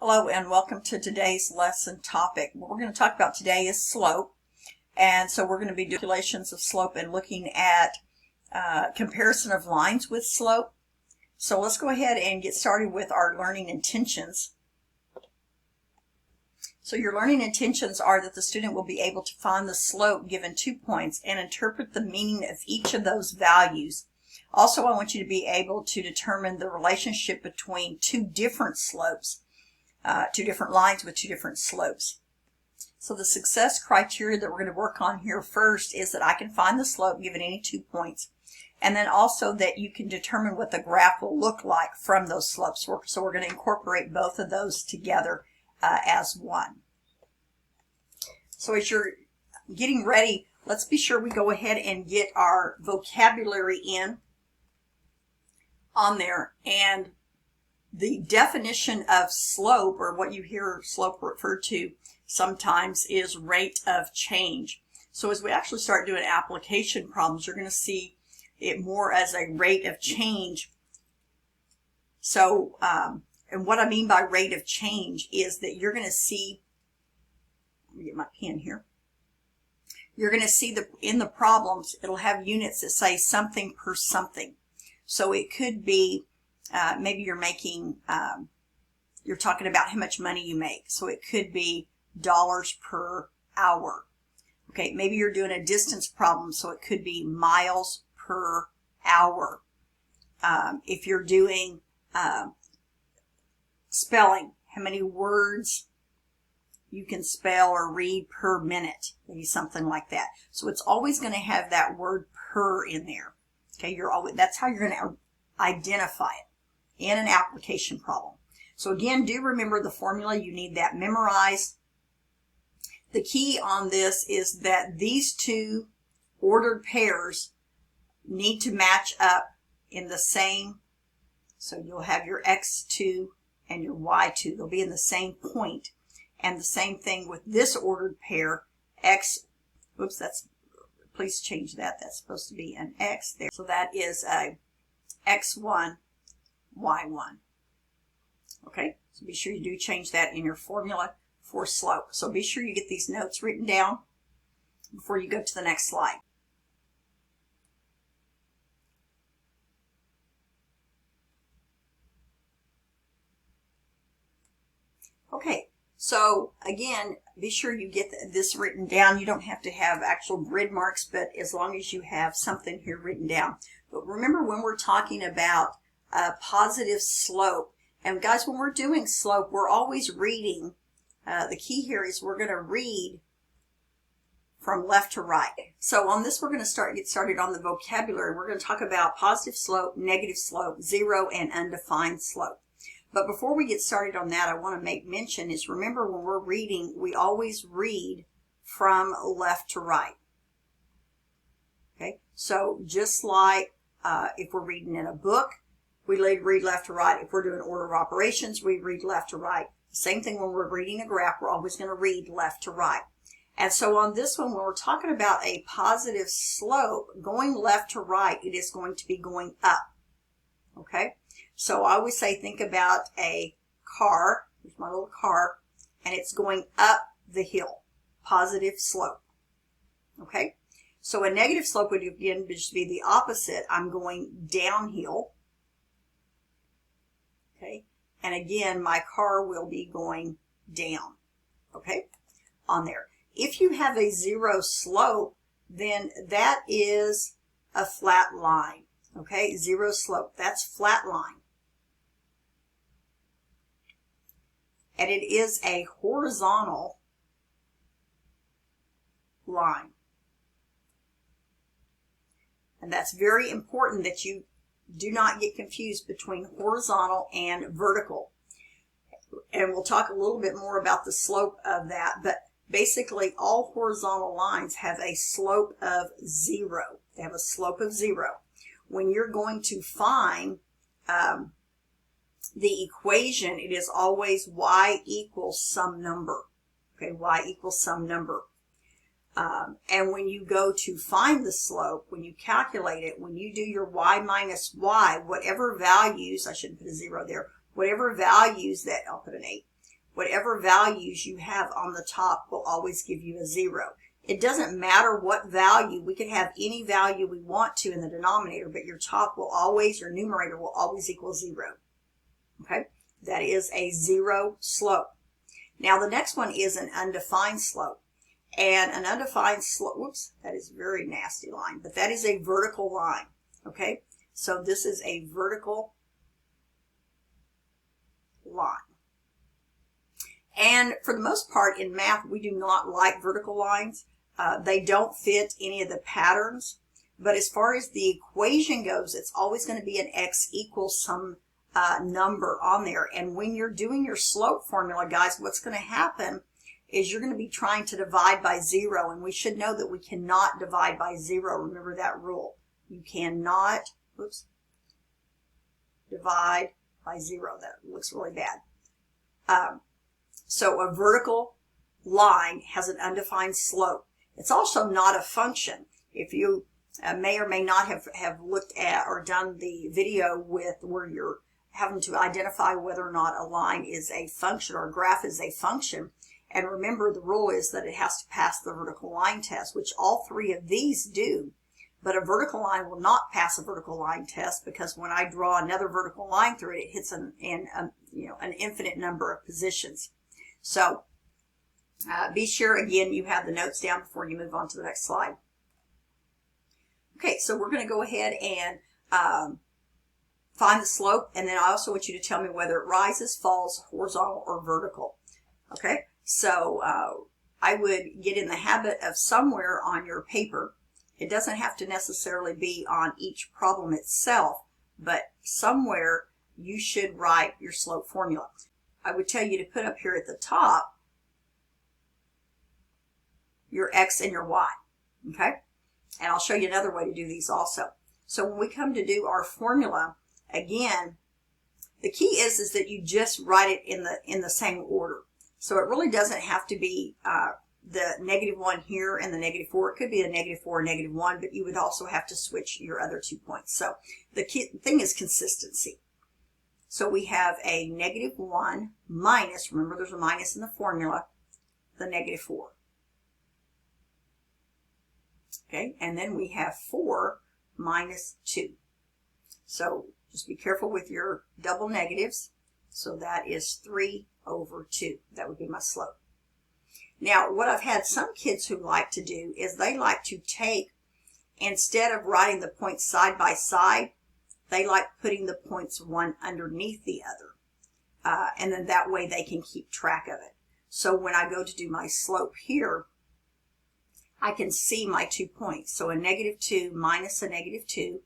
Hello and welcome to today's lesson topic. What we're going to talk about today is slope. And so we're going to be doing calculations of slope and looking at comparison of lines with slope. So let's go ahead and get started with our learning intentions. So your learning intentions are that the student will be able to find the slope given 2 points and interpret the meaning of each of those values. Also, I want you to be able to determine the relationship between two different slopes. Two different lines with two different slopes. So the success criteria that we're going to work on here first is that I can find the slope given any 2 points, and then also that you can determine what the graph will look like from those slopes. So we're going to incorporate both of those together as one. So as you're getting ready, let's be sure we go ahead and get our vocabulary in on there. And the definition of slope, or what you hear slope referred to sometimes, is rate of change. So as we actually start doing application problems, you're going to see it more as a rate of change. So, and what I mean by rate of change is that you're going to see, let me get my pen here. You're going to see in the problems, it'll have units that say something per something. So it could be maybe you're making, you're talking about how much money you make. So it could be dollars per hour. Okay, maybe you're doing a distance problem, so it could be miles per hour. If you're doing spelling, how many words you can spell or read per minute, maybe something like that. So it's always going to have that word per in there. Okay, that's how you're going to identify it in an application problem. So again, do remember the formula. You need that memorized. The key on this is that these two ordered pairs need to match up in the same. So you'll have your x2 and your y2. They'll be in the same point. And the same thing with this ordered pair, please change that. That's supposed to be an x there. So that is a x1, y1. Okay, so be sure you do change that in your formula for slope. So be sure you get these notes written down before you go to the next slide. Okay, so again, be sure you get this written down. You don't have to have actual grid marks, but as long as you have something here written down. But remember, when we're talking about a positive slope, and guys, when we're doing slope, we're always reading. The key here is we're going to read from left to right. So on this, we're going to get started on the vocabulary. We're going to talk about positive slope, negative slope, zero, and undefined slope. But before we get started on that, I want to make mention is, remember, when we're reading, we always read from left to right. Okay, so just like if we're reading in a book, we read left to right. If we're doing order of operations, we read left to right. Same thing when we're reading a graph, we're always going to read left to right. And so on this one, when we're talking about a positive slope, going left to right, it is going to be going up. Okay? So I always say, think about a car. Here's my little car. And it's going up the hill. Positive slope. Okay? So a negative slope would again just be the opposite. I'm going downhill. Okay? And again, my car will be going down. Okay? On there. If you have a zero slope, then that is a flat line. Okay? Zero slope. That's flat line. And it is a horizontal line. And that's very important that you do not get confused between horizontal and vertical. And we'll talk a little bit more about the slope of that, but basically all horizontal lines have a slope of 0. They have a slope of 0. When you're going to find the equation, it is always y equals some number. Okay, y equals some number. And when you go to find the slope, when you calculate it, when you do your y minus y, whatever values, I shouldn't put a 0 there, whatever values that, I'll put an 8, whatever values you have on the top will always give you a 0. It doesn't matter what value. We can have any value we want to in the denominator, but your top will always, your numerator will always equal 0. Okay, that is a 0 slope. Now the next one is an undefined slope. And an undefined slope, whoops, that is a very nasty line, but that is a vertical line. Okay, so this is a vertical line. And for the most part in math, we do not like vertical lines. They don't fit any of the patterns. But as far as the equation goes, it's always going to be an x equals some number on there. And when you're doing your slope formula, guys, what's going to happen is you're going to be trying to divide by 0. And we should know that we cannot divide by 0. Remember that rule. You cannot, oops, divide by 0. That looks really bad. So a vertical line has an undefined slope. It's also not a function. If you may or may not have looked at or done the video with where you're having to identify whether or not a line is a function or a graph is a function. And remember, the rule is that it has to pass the vertical line test, which all three of these do. But a vertical line will not pass a vertical line test because when I draw another vertical line through it, it hits an infinite number of positions. So be sure, again, you have the notes down before you move on to the next slide. Okay, so we're going to go ahead and find the slope, and then I also want you to tell me whether it rises, falls, horizontal, or vertical. Okay, so I would get in the habit of somewhere on your paper. It doesn't have to necessarily be on each problem itself, but somewhere you should write your slope formula. I would tell you to put up here at the top your x and your y, okay? And I'll show you another way to do these also. So when we come to do our formula, again, the key is that you just write it in the same order. So it really doesn't have to be the -1 here and the -4. It could be a -4 or -1, but you would also have to switch your other 2 points. So the key thing is consistency. So we have a -1 minus, remember there's a minus in the formula, the -4. Okay, and then we have 4 minus 2. So just be careful with your double negatives. So that is 3 over 2. That would be my slope. Now, what I've had some kids who like to do is they like to take, instead of writing the points side by side, they like putting the points one underneath the other. And then that way they can keep track of it. So when I go to do my slope here, I can see my 2 points. So a -2 minus a -2.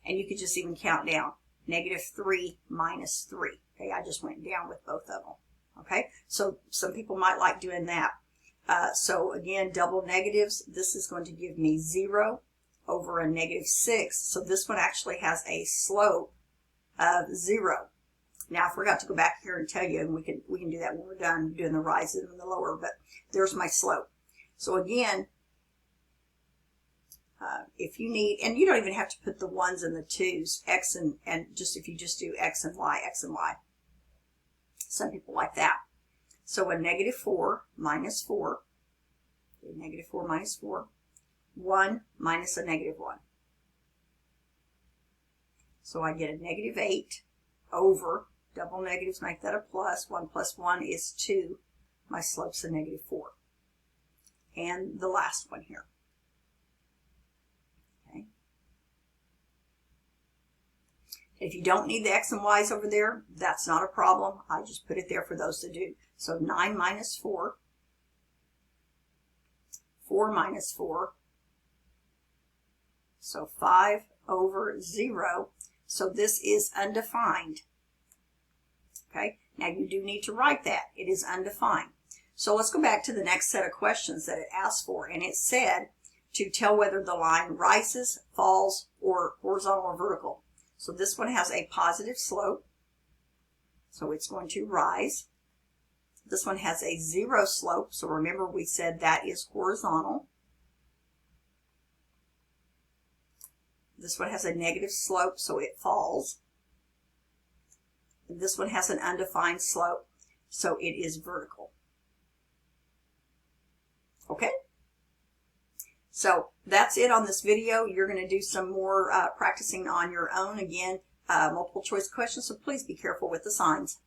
And you could just even count down. -3 minus 3. Okay, I just went down with both of them. Okay, so some people might like doing that. So again, double negatives. This is going to give me 0 over a -6. So this one actually has a slope of 0. Now I forgot to go back here and tell you, and we can do that when we're done doing the rises and the lower, but there's my slope. So again, if you need, and you don't even have to put the 1s and the 2s, x and just if you just do x and y, x and y. Some people like that. So a -4 minus 4, -4 minus 4, 1 minus a -1. So I get a -8 over, double negatives make that a plus, 1 plus 1 is 2. My slope's a -4. And the last one here. Okay. If you don't need the x and y's over there, that's not a problem. I just put it there for those to do. So 9 minus 4, 4 minus 4, so 5 over 0. So this is undefined. Okay, now you do need to write that. It is undefined. So let's go back to the next set of questions that it asked for. And it said to tell whether the line rises, falls, or horizontal or vertical. So this one has a positive slope. So it's going to rise. This one has a 0 slope. So remember we said that is horizontal. This one has a negative slope, so it falls. And this one has an undefined slope. so it is vertical. Okay? So that's it on this video. You're going to do some more practicing on your own. Again, multiple choice questions, so please be careful with the signs.